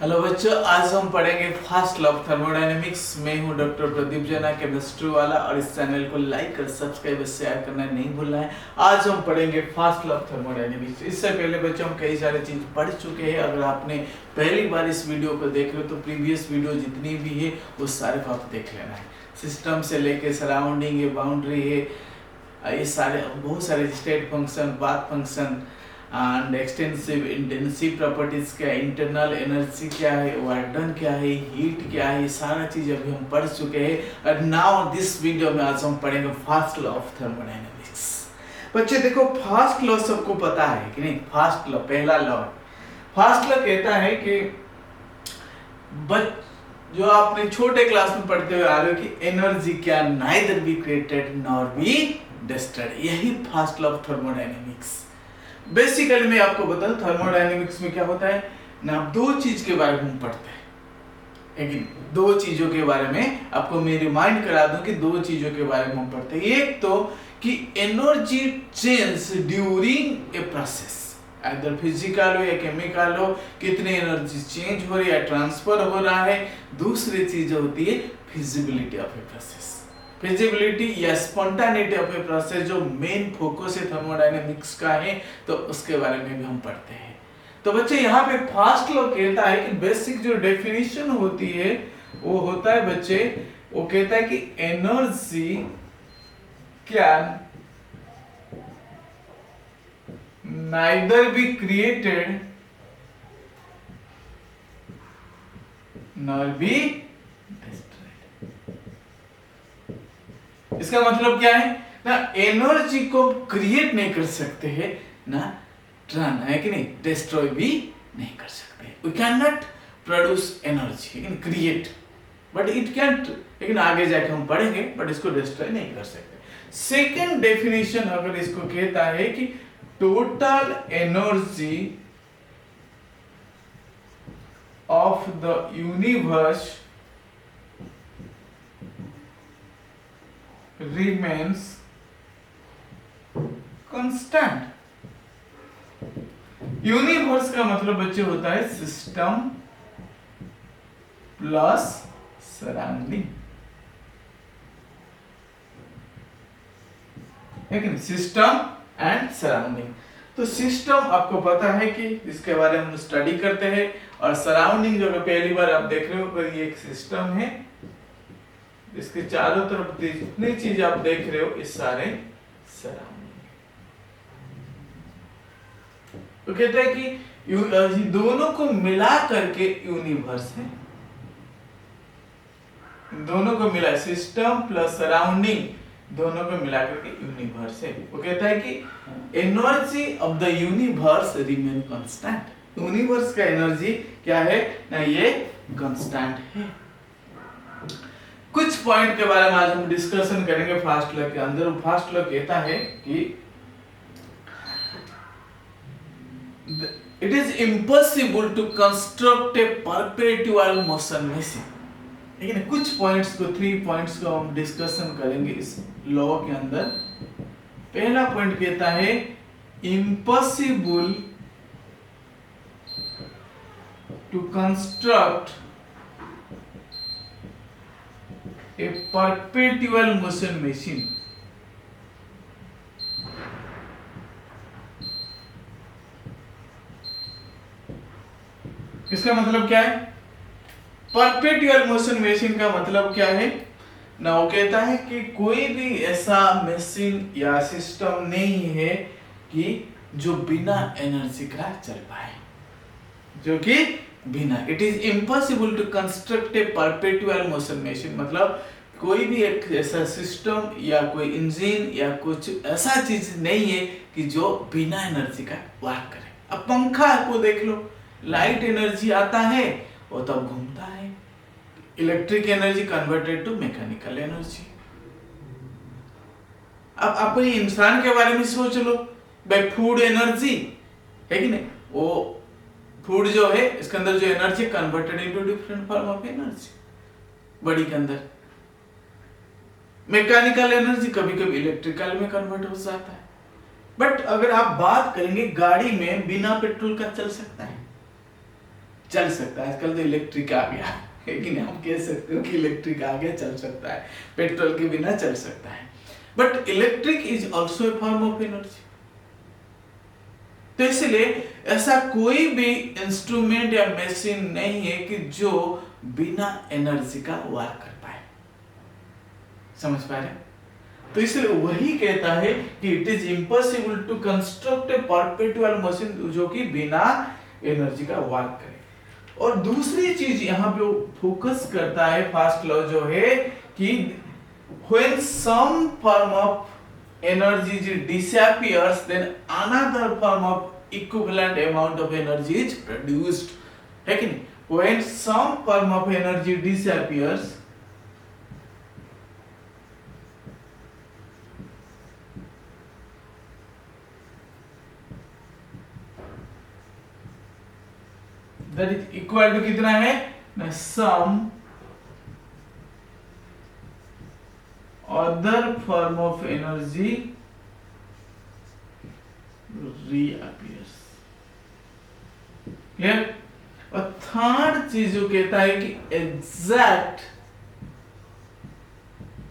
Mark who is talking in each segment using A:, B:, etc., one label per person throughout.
A: Hello बच्चों, आज हम पढ़ेंगे फास्ट लव थर्मोडायनेमिक्स। मैं हूं डॉक्टर प्रदीप जना, केमिस्ट्री वाला, और इस चैनल को लाइक और सब्सक्राइब और शेयर करना नहीं भूलना है। आज हम पढ़ेंगे फास्ट लव थर्मोडायनेमिक्स। इससे पहले बच्चों हम कई सारे चीज पढ़ चुके हैं। अगर आपने पहली बार इस वीडियो को देख रहे हो तो प्रीवियस वीडियो जितनी भी है वो सारे को आप देख लेना है। सिस्टम से लेके सराउंडिंग है, बाउंड्री है, ये सारे बहुत सारे state function, path function and extensive intensive properties क्या है, इंटरनल एनर्जी क्या है, वर्क डन क्या है, हीट क्या है, ये सारा चीज अभी हम पढ़ चुके हैं। और नाउ दिस वीडियो में आज हम पढ़ेंगे फास्ट लॉ ऑफ थर्मोडायनेमिक्स। बच्चे देखो, फास्ट लॉ सबको पता है कि नहीं? फास्ट लॉ, पहला लॉ फास्ट लॉ कहता है कि जो आपने छोटे क्लास में पढ़ते हुए आ रहे हो कि एनर्जी क्या neither be created nor be destroyed, यही first law of thermodynamics. Basically मैं आपको बताऊं थर्मोडायनेमिक्स में क्या होता है ना, दो चीज के बारे में हम पढ़ते हैं। लेकिन दो चीजों के बारे में आपको मैं रिमाइंड करा दूं कि दो चीजों के बारे में हम पढ़ते हैं। एक तो कि energy change during a process, इधर फिजिकल हो या केमिकल हो, कितनी एनर्जी चेंज हो रही है, ट्रांसफर हो रहा है। दूसरी चीज होती है feasibility of a process, feasibility या स्पॉन्टेनिटी ऑफ ए प्रोसेस, जो मेन फोकस है थर्मोडायनेमिक्स का है, तो उसके बारे में भी हम पढ़ते हैं। तो बच्चे यहाँ पे फास्ट लॉ कहता है कि बेसिक जो डेफिनेशन होती है वो होता है बच्चे, वो कहता है कि energy can neither be created nor B. इसका मतलब क्या है ना, एनर्जी को क्रिएट नहीं कर सकते हैं ना, टर्न है कि नहीं, डिस्ट्रॉय भी नहीं कर सकते। We can not produce energy, लेकिन क्रिएट, बट इट कैन, लेकिन आगे जाके हम पढ़ेंगे, बट इसको डिस्ट्रॉय नहीं कर सकते। सेकंड डेफिनेशन अगर इसको कहता है कि total energy of the universe remains constant। Universe का मतलब बच्चे होता है सिस्टम प्लस सराउंडिंग, लेकिन सिस्टम एंड सराउंडिंग। तो सिस्टम आपको पता है कि इसके बारे में हम स्टडी करते हैं, और सराउंडिंग जो पहली बार आप देख रहे हो, ये एक सिस्टम है, इसके चारों तरफ जितनी चीज आप देख रहे हो इस सारे सराउंडिंग। तो कहते हैं कि दोनों को मिला करके यूनिवर्स है, दोनों को मिला, सिस्टम प्लस सराउंडिंग, दोनों को मिला करके यूनिवर्स है। वो कहता है कि energy of the universe remain constant. Universe का एनर्जी क्या है ना, ये कांस्टेंट है। कुछ पॉइंट के बारे में आज हम डिस्कशन करेंगे फास्ट लॉ के अंदर। फास्ट लॉ कहता है कि it is impossible to construct a perpetual motion machine. लेकिन कुछ पॉइंट्स को, 3 पॉइंट्स को हम डिस्कशन करेंगे इस लॉ के अंदर। पहला पॉइंट कहता है impossible to construct a perpetual motion machine। इसका मतलब क्या है? परपेचुअल मोशन मशीन का मतलब क्या है ना, वो कहता है कि कोई भी ऐसा मशीन या सिस्टम नहीं है कि जो बिना एनर्जी का चल पाए, जो कि बिना, it is impossible to construct a perpetual motion machine. मतलब कोई भी एक ऐसा सिस्टम या कोई इंजन या कुछ ऐसा चीज नहीं है कि जो बिना एनर्जी का वर्क करे। अब पंखा को देख लो, लाइट एनर्जी आता है वो तब घूमता है, electric energy converted to mechanical energy. अब अपने इंसान के बारे में सोच लो भाई, फूड एनर्जी है कि नहीं, वो फूड जो है इसके अंदर जो energy converted into different form of energy, body के अंदर। मैकेनिकल एनर्जी कभी कभी इलेक्ट्रिकल में कन्वर्ट हो जाता है। बट अगर आप बात करेंगे, गाड़ी में बिना पेट्रोल का चल सकता है, चल सकता है। आजकल तो इलेक्ट्रिक आ गया, लेकिन हम कह सकते हो कि इलेक्ट्रिक आ गया, चल सकता है, पेट्रोल के बिना चल सकता है। But electric is also a form of energy. तो इसलिए ऐसा कोई भी इंस्ट्रूमेंट या मशीन नहीं है कि जो बिना एनर्जी का वर्क कर पाए। समझ पा रहे? तो इसलिए वही कहता है कि it is impossible to construct a perpetual machine जो कि बिना एनर्जी का वर्क करे। और दूसरी चीज यहाँ पे फोकस करता है फर्स्ट लॉ जो है कि when some form of energy disappears then another form of equivalent amount of energy is produced, है कि नहीं? when some form of energy disappears that is equal to कितना है ना some other form of energy reappears। Clear? और third चीज जो कहता है कि exact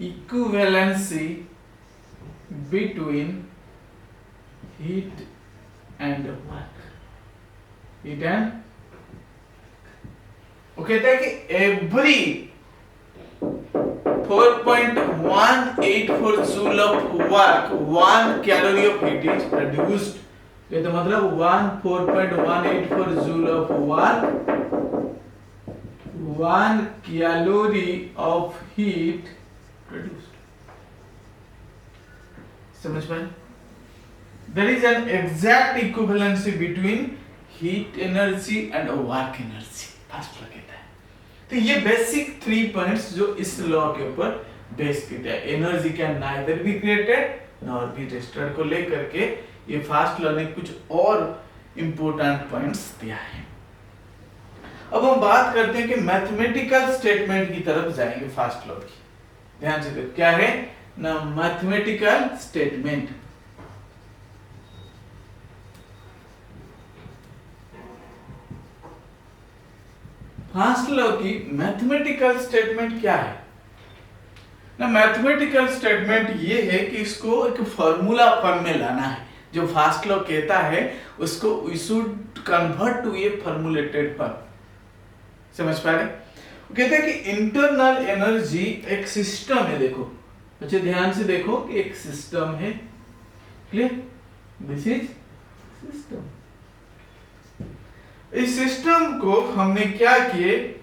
A: equivalency between heat and work. Heat and वो कहता है कि every 4.184 joule of work 1 calorie of heat is produced। ये तो मतलब 4.184 joule of work 1 calorie of heat produced। समझ पाए? There is an exact equivalency between heat energy and work energy। First law कहता है। तो ये बेसिक 3 पॉइंट्स जो इस लॉ के ऊपर बेस किया है। Energy can neither be created nor be destroyed को लेकर के ये फर्स्ट लॉ ने कुछ और इंपॉर्टेंट पॉइंट्स दिया है। अब हम बात करते हैं कि मैथमेटिकल स्टेटमेंट की तरफ जाएंगे फर्स्ट लॉ की। ध्यान से देखो क्या है ना, मैथमेटिकल स्टेटमेंट। फर्स्ट लॉ की मैथमेटिकल स्टेटमेंट क्या है ना, मैथमेटिकल स्टेटमेंट ये है कि इसको एक फॉर्मूला फॉर्म में लाना है। जो फर्स्ट लॉ कहता है उसको we should convert to a formulated form. समझ पा रहे? वो कहते हैं कि इंटरनल एनर्जी एक सिस्टम है। देखो अच्छा ध्यान से देखो कि एक सिस्टम है। क्लियर? This is system. इस सिस्टम को हमने क्या किए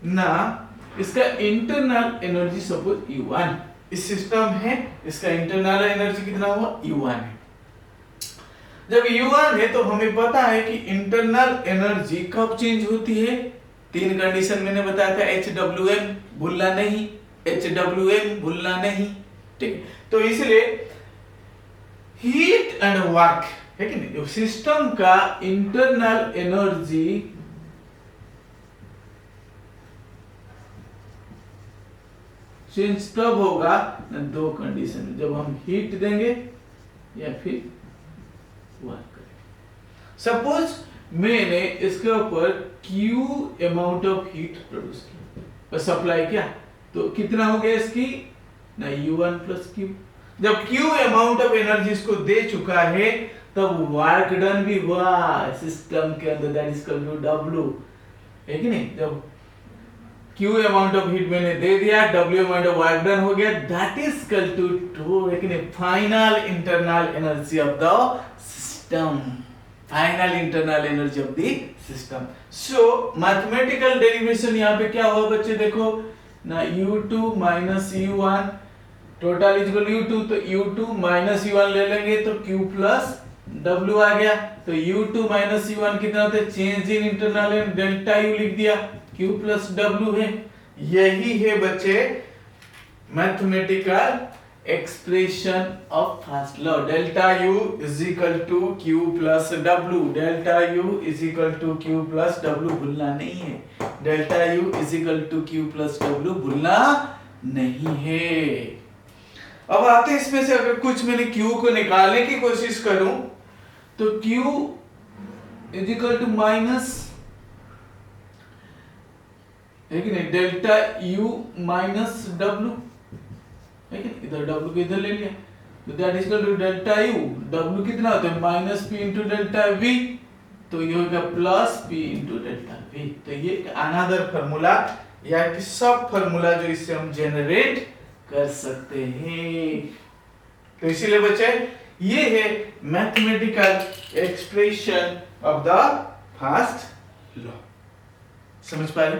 A: ना, इसका इंटरनल एनर्जी सपोज U1 इस सिस्टम है, इसका इंटरनल एनर्जी कितना हुआ U1 है। जब U1 है तो हमें पता है कि इंटरनल एनर्जी कब चेंज होती है, 3 कंडीशन मैंने बताया था। HWM भूलना नहीं, HWM भूलना नहीं, ठीक। तो इसलिए हीट एंड वर्क है कि नहीं, सिस्टम का इंटरनल एनर्जी चेंज तब होगा ना 2 कंडीशन में, जब हम हीट देंगे या फिर वर्क करेंगे। सपोज मैंने इसके ऊपर Q amount of heat produce किया और सप्लाई किया, तो कितना हो गया इसकी ना U1 प्लस Q। जब Q अमाउंट ऑफ एनर्जी इसको दे चुका है तब वर्क डन भी हुआ सिस्टम के अंदर, that is equal to W, है कि नहीं। जब Q अमाउंट ऑफ हीट मैंने दे दिया, W amount of work done हो गया, दैट इज इक्वल टू 2, है कि नहीं, final internal energy of the system, final internal energy of the system. So mathematical derivation यहाँ पे क्या हुआ बच्चे, देखो ना U2 minus U1 total is equal U2, तो U2 माइनस U1 ले लेंगे तो Q प्लस W आ गया। तो U2 माइनस U1 कितना होता है, change in internal and delta U लिख दिया, Q प्लस W है। यही है बच्चे mathematical expression of first law. Delta U is equal to Q plus W, delta U is equal to Q plus W भूलना नहीं है, delta U is equal to Q plus W भूलना नहीं है। अब आते हैं इसमें से अगर कुछ मैंने Q को निकालने की कोशिश करूं तो Q is equal to minus है कि नहीं, डेल्टा यू माइनस डब्लू, है कि नहीं, इधर डब्लू को इधर ले लिया, तो that is equal to delta U, W कितना होता है minus P into delta V, तो ये होगा plus P into delta V. तो ये अनदर फार्मूला या कि सब फार्मूला जो इससे हम जनरेट कर सकते हैं। तो इसीलिए बच्चे ये है mathematical expression of the first law. समझ पा रहे?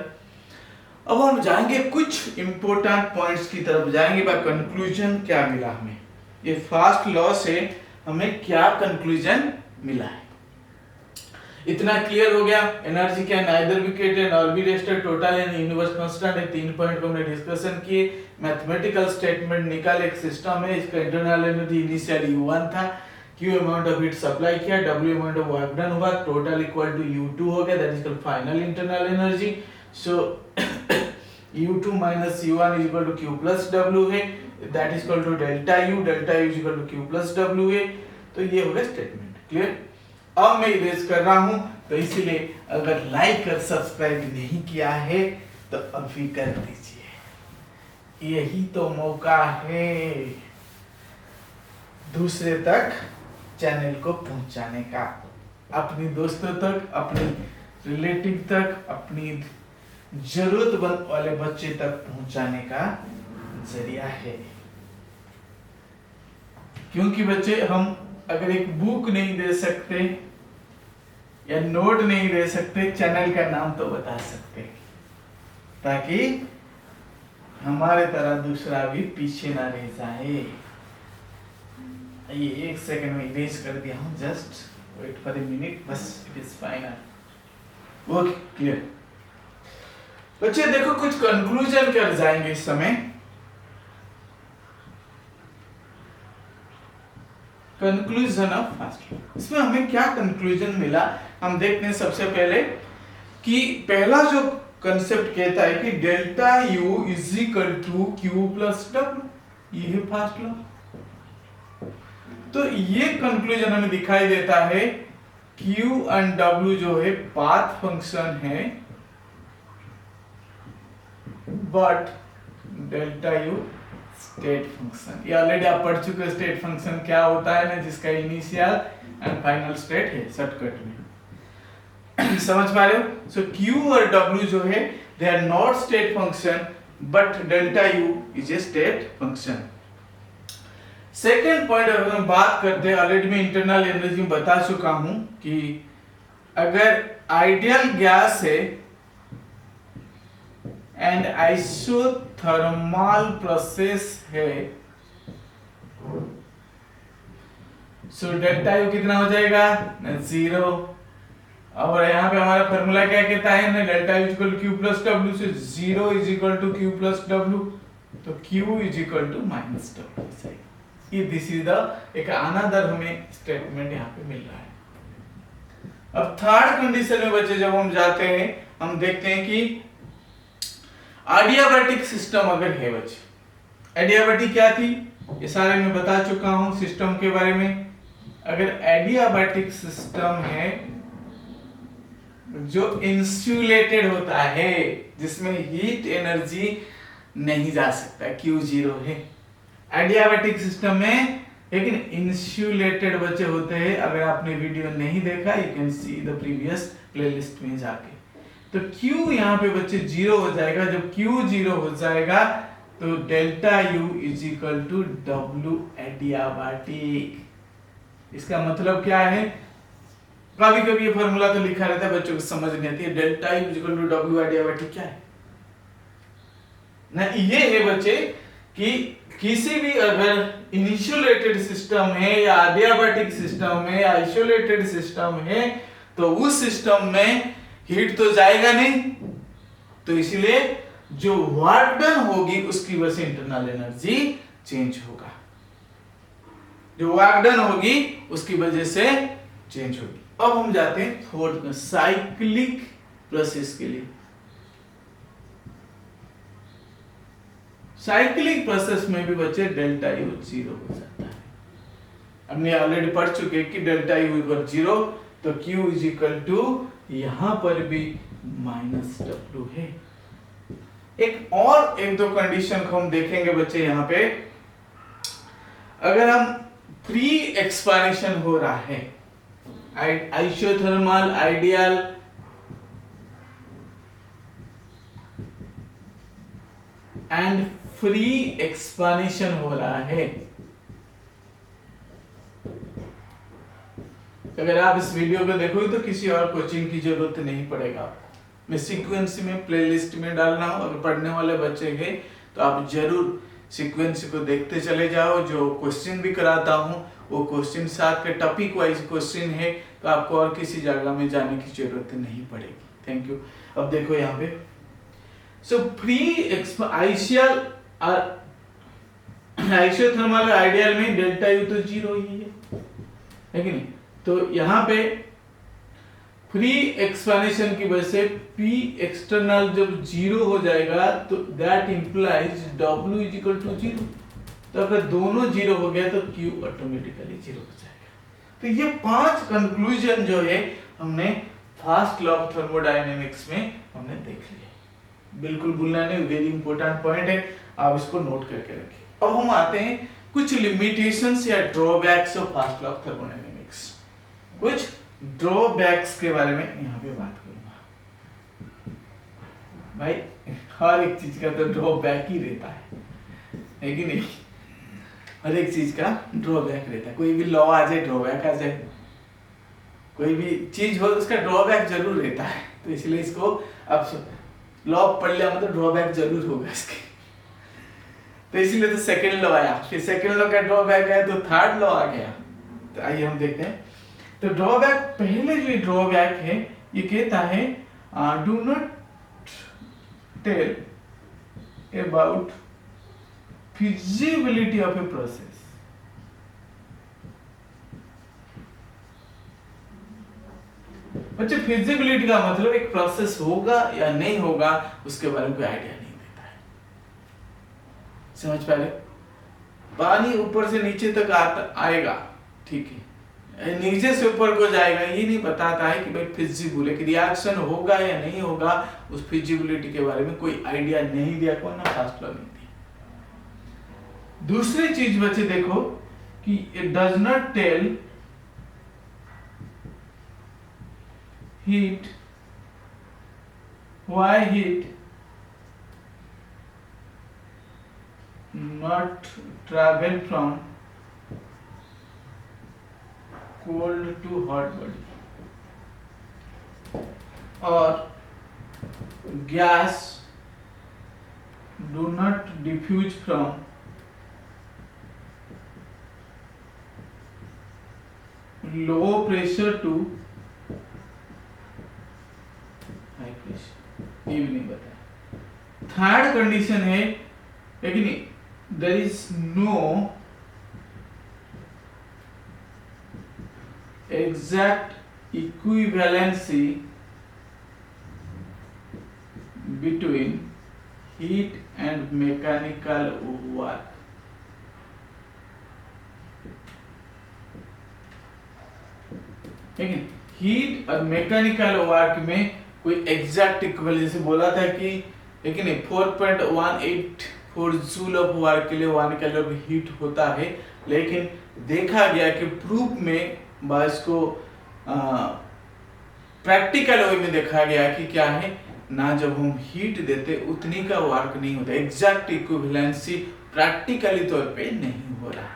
A: अब हम जाएंगे कुछ इंपॉर्टेंट पॉइंट्स की तरफ जाएंगे, बाय कंक्लूजन क्या मिला हमें, ये फर्स्ट लॉ से हमें क्या कंक्लूजन मिला है। इतना क्लियर हो गया, एनर्जी क्या neither be created nor B destroyed, total and universe constant है, 3 पॉइंट को हमने डिस्कशन किए, मैथमेटिकल स्टेटमेंट निकाल, एक सिस्टम है, इसका इंटरनल एनर्जी इनिशियली U1 था, Q amount of heat supply किया, W amount of work done हुआ, टोटल इक्वल टू U2 हो गया, that is called final internal energy. So U2 minus U1 is equal to Q plus W है, that is equal to delta U is equal to Q plus W है। तो ये हो गया statement, clear. अब मैं इरेज कर रहा हूं, तो इसीलिए अगर लाइक और सब्सक्राइब नहीं किया है तो अभी कर दीजिए, यही तो मौका है दूसरे तक चैनल को पहुंचाने का, अपनी दोस्तों तक, अपने रिलेटिव तक, अपनी जरूरतमंद वाले बच्चे तक पहुंचाने का जरिया है। क्योंकि बच्चे हम अगर एक बुक नहीं दे सकते या नोट नहीं दे सकते, चैनल का नाम तो बता सकते, ताकि हमारे तरह दूसरा भी पीछे ना रह जाए। ये 1 सेकंड में इरेज कर दिया हूं, just wait for a minute, बस it is final. Okay, clear बच्चे। देखो कुछ कंक्लूजन कर जाएंगे इस समय। कंक्लूजन ऑफ फर्स्ट लॉ, इसमें हमें क्या कंक्लूजन मिला हम देखते हैं। सबसे पहले कि पहला जो कंसेप्ट कहता है कि delta U is equal to Q plus W, ये है फर्स्ट लॉ। तो ये कंक्लूजन हमें दिखाई देता है Q एंड W जो है पाथ फंक्शन है, but delta you state function. ये ऑलरेडी आप पढ़ चुके, स्टेट फंक्शन क्या होता है ना, जिसका इनिशियल एंड फाइनल स्टेट है शॉर्टकट में। समझ पा रहे हो? सो Q और W जो है they are not state function, but delta U is a state function. Second point अगर हम बात करते हैं, ऑलरेडी मैं इंटरनल एनर्जी में बता चुका हूं कि अगर आइडियल गैस है एंड आइसोथर्मल प्रोसेस है, सो डेल्टा यू कितना हो जाएगा, 0। और यहाँ पे हमारा फॉर्मूला क्या कहता है ना, delta U equal to Q plus W, से 0 is equal to Q plus W, तो Q is equal to minus W. ये दिस इज द एक अनदर हमें स्टेटमेंट यहाँ पे मिल रहा है। अब थर्ड कंडीशन में बच्चे जब हम जाते हैं, हम देखते हैं कि एडियाबैटिक सिस्टम अगर है बच्चे, एडियाबैटिक क्या थी ये सारे मैं बता चुका हूं सिस्टम के बारे में। अगर एडियाबैटिक सिस्टम है जो इंसुलेटेड होता है, जिसमें हीट एनर्जी नहीं जा सकता, Q0 है एडियाबैटिक सिस्टम में, लेकिन इंसुलेटेड बच्चे होते हैं। अगर आपने वीडियो नहीं देखा, you can see the previous playlist में जाके। तो Q यहाँ पे बच्चे 0 हो जाएगा। जब Q 0 हो जाएगा तो delta U is equal to W adiabatic. इसका मतलब क्या है, कभी कभी ये फॉर्मूला तो लिखा रहता है, बच्चों को समझ नहीं आती है। Delta U is equal to W adiabatic क्या है ना, ये है बच्चे कि किसी भी अगर इनिशियोलेटेड सिस्टम है या एडियाबैटिक सिस्टम है या आइसोलेटेड सिस्टम है, तो उस सिस्टम में हीट तो जाएगा नहीं, तो इसलिए जो वर्क डन होगी उसकी वजह से इंटरनल एनर्जी चेंज होगा। जो वर्क डन होगी उसकी वजह से चेंज होगी। अब हम जाते हैं फोर्थ साइक्लिक प्रोसेस के लिए। साइक्लिक प्रोसेस में भी बच्चे डेल्टा यू 0 हो जाता है। हमने ऑलरेडी पढ़ चुके कि डेल्टा यू इक्वल 0, तो Q इज इक्वल टू यहां पर भी माइनस W है। एक दो कंडीशन को हम देखेंगे बच्चे यहाँ पे। अगर हम फ्री एक्सपांशन हो रहा है, isothermal ideal and free expansion हो रहा है, अगर आप इस वीडियो को देखोगे तो किसी और कोचिंग की जरूरत नहीं पड़ेगा आपको। मैं सीक्वेंस में प्लेलिस्ट में डाल रहा हूँ, अगर पढ़ने वाले बच्चे हैं तो आप जरूर सीक्वेंस को देखते चले जाओ। जो क्वेश्चन भी कराता हूँ वो क्वेश्चन साथ के टॉपिक वाइज क्वेश्चन है, तो आपको और किसी जगह में जाने की जरूरत नहीं पड़ेगी। Thank you. अब देखो यहाँ पे, सो फ्री आइसोथर्मल आइडियल में डेल्टा यू तो जीरो ही है कि नहीं। तो यहाँ पे फ्री एक्सपांशन की वजह से P एक्सटर्नल जब जीरो हो जाएगा तो that implies W is equal to zero. तो अगर दोनों जीरो हो गया तो Q ऑटोमेटिकली जीरो हो जाएगा। तो ये 5 कंक्लूजन जो है हमने फर्स्ट लॉ ऑफ थर्मोडायनेमिक्स में हमने देख लिया। बिल्कुल भूलना नहीं, वेरी इंपॉर्टेंट पॉइंट है, आप इसको नोट करके रखिए। अब हम आते हैं कुछ लिमिटेशंस या drawbacks of first law of thermodynamics. कुछ ड्रॉबैक्स के बारे में यहाँ पे बात करूंगा भाई। हर एक चीज का तो ड्रॉबैक ही रहता है कि नहीं। हर एक चीज का ड्रॉबैक रहता है। कोई भी लॉ आ जाए ड्रॉबैक आ जाए, कोई भी चीज हो उसका ड्रॉबैक जरूर रहता है। तो इसलिए इसको अब लॉ पढ़ लिया मतलब ड्रॉबैक जरूर होगा इसके। तो इसलिए तो सेकेंड लॉ आया, फिर सेकेंड लॉ का ड्रॉबैक है तो थर्ड लॉ आ गया। तो आइए हम देखते हैं। तो ड्रॉबैक, पहले जो ड्रॉबैक है ये कहता है do not tell about feasibility of a process. बच्चे फिजिबिलिटी का मतलब एक प्रोसेस होगा या नहीं होगा उसके बारे में कोई आइडिया नहीं देता है। समझ पा रहे? पानी ऊपर से नीचे तक आएगा, ठीक है, नीचे से ऊपर को जाएगा, ये नहीं बताता है कि भाई फिजिबल है कि रिएक्शन होगा या नहीं होगा। उस फिजिबिलिटी के बारे में कोई आइडिया नहीं दिया, कौन ना फर्स्ट लॉ नहीं दिया। दूसरी चीज बच्चे देखो कि it does not tell heat, why heat not travel from cold to hot body, और gas do not diffuse from low pressure to high pressure, ये भी नहीं बताया। थर्ड कंडीशन है कि नहीं, there is no exact equivalency between heat and mechanical work। ठीक है, हीट और मैकेनिकल वर्क में कोई एग्जैक्ट इक्विवेलेंसी बोला था कि, लेकिन 4.184 जूल ऑफ वर्क के लिए 1 कैलोरी ऑफ हीट होता है। लेकिन देखा गया कि प्रूफ में बाइस को प्रैक्टिकल वे में देखा गया कि क्या है ना, जब हम हीट देते उतनी का वर्क नहीं होता, एग्जैक्ट इक्विवेलेंसी प्रैक्टिकली तौर पे नहीं हो रहा।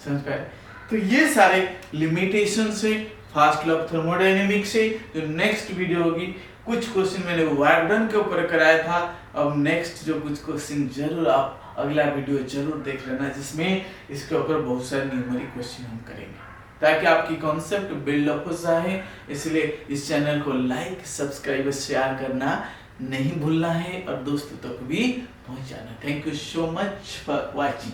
A: समझ पाए? तो ये सारे लिमिटेशंस है फर्स्ट लॉ ऑफ थर्मोडायनेमिक्स से। जो नेक्स्ट वीडियो होगी, कुछ क्वेश्चन मैंने वर्क डन के ऊपर कराया था, अब नेक्स्ट जो कुछ क्वेश्चन जरूर आप अगला वीडियो जरूर देख लेना, जिसमें इसके ऊपर बहुत सारे न्यूमेरिक क्वेश्चन हम करेंगे ताकि आपकी कॉन्सेप्ट बिल्डअप हो जाए। इसलिए इस चैनल को लाइक, सब्सक्राइब, शेयर करना नहीं भूलना है और दोस्तों तक भी पहुंचाना। Thank you so much for watching.